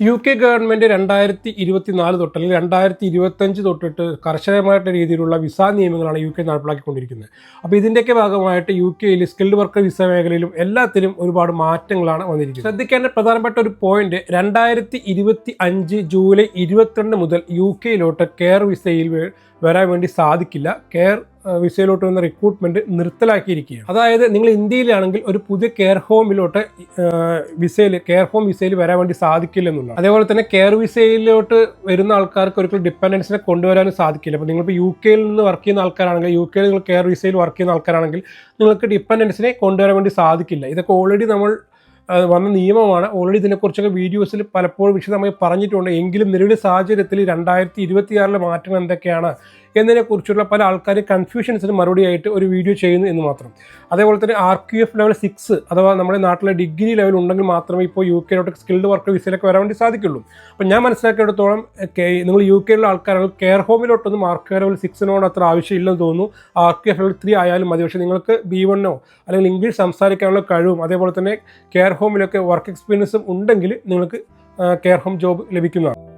UK government 2024 തൊട്ട് അല്ലെങ്കിൽ 2025 തൊട്ടിട്ട് കർശനമായിട്ട് രീതിയിലുള്ള വിസ നിയമങ്ങളാണ് UK നടപ്പിലാക്കിക്കൊണ്ടിരിക്കുന്നത്. അപ്പോൾ ഇതിൻ്റെയൊക്കെ ഭാഗമായിട്ട് UK സ്കിൽഡ് വർക്കർ വിസ മേഖലയിലും എല്ലാത്തിലും ഒരുപാട് മാറ്റങ്ങളാണ് വന്നിരിക്കുന്നത്. ശ്രദ്ധിക്കേണ്ട പ്രധാനപ്പെട്ട ഒരു പോയിന്റ്, 2025 ജൂലൈ 22 മുതൽ UK കെയർ വിസയിൽ വരാൻ വേണ്ടി സാധിക്കില്ല. കെയർ വിസയിലോട്ട് വന്ന റിക്രൂട്ട്മെന്റ് നിർത്തലാക്കിയിരിക്കുകയാണ്. അതായത് നിങ്ങൾ ഇന്ത്യയിലാണെങ്കിൽ ഒരു പുതിയ കെയർ ഹോമിലോട്ട് കെയർ ഹോം വിസയിൽ വരാൻ വേണ്ടി സാധിക്കില്ല എന്നുള്ളതാണ്. അതേപോലെ തന്നെ കെയർ വിസയിലോട്ട് വരുന്ന ആൾക്കാർക്ക് ഒരിക്കലും ഡിപ്പെൻഡൻസിനെ കൊണ്ടുവരാനും സാധിക്കില്ല. അപ്പോൾ നിങ്ങളിപ്പോൾ UK നിന്ന് വർക്ക് ചെയ്യുന്ന ആൾക്കാരാണെങ്കിൽ, UK നിങ്ങൾ കെയർ വിസയിൽ വർക്ക് ചെയ്യുന്ന ആൾക്കാരാണെങ്കിൽ നിങ്ങൾക്ക് ഡിപ്പെൻഡൻസിനെ കൊണ്ടുവരാൻ വേണ്ടി സാധിക്കില്ല. ഇതൊക്കെ ഓൾറെഡി നമ്മൾ വന്ന നിയമമാണ്. ഓൾറെഡി ഇതിനെക്കുറിച്ചൊക്കെ വീഡിയോസിൽ പലപ്പോഴും വിശദമായി പറഞ്ഞിട്ടുണ്ട്. എങ്കിലും നിലവിലെ സാഹചര്യത്തിൽ 2026 മാറ്റങ്ങൾ എന്തൊക്കെയാണ് എന്നതിനെക്കുറിച്ചുള്ള പല ആൾക്കാരും കൺഫ്യൂഷൻസിന് മറുപടിയായിട്ട് ഒരു വീഡിയോ ചെയ്യുന്നു എന്ന് മാത്രം. അതേപോലെ തന്നെ RQF ലെവൽ 6 അഥവാ നമ്മുടെ നാട്ടിലെ ഡിഗ്രി ലെവൽ ഉണ്ടെങ്കിൽ മാത്രമേ ഇപ്പോൾ UK സ്കിൽഡ് വർക്കർ വിസയിലൊക്കെ വരാൻ വേണ്ടി സാധിക്കുള്ളൂ. അപ്പം ഞാൻ മനസ്സിലാക്കിയെടുത്തോളം നിങ്ങൾ UK ആൾക്കാരാണെങ്കിൽ കെയർ ഹോമിലോട്ടൊന്നും RQF ലെവൽ 6 അത്ര ആവശ്യമില്ലെന്ന് തോന്നുന്നു. RQF ലെവൽ 3 ആയാലും മതി. പക്ഷേ നിങ്ങൾക്ക് B1 അല്ലെങ്കിൽ ഇംഗ്ലീഷ് സംസാരിക്കാനുള്ള കഴിവും അതേപോലെ തന്നെ കെയർ ഹോമിലൊക്കെ വർക്ക് എക്സ്പീരിയൻസും ഉണ്ടെങ്കിൽ നിങ്ങൾക്ക് കെയർ ഹോം ജോബ് ലഭിക്കുന്നതാണ്.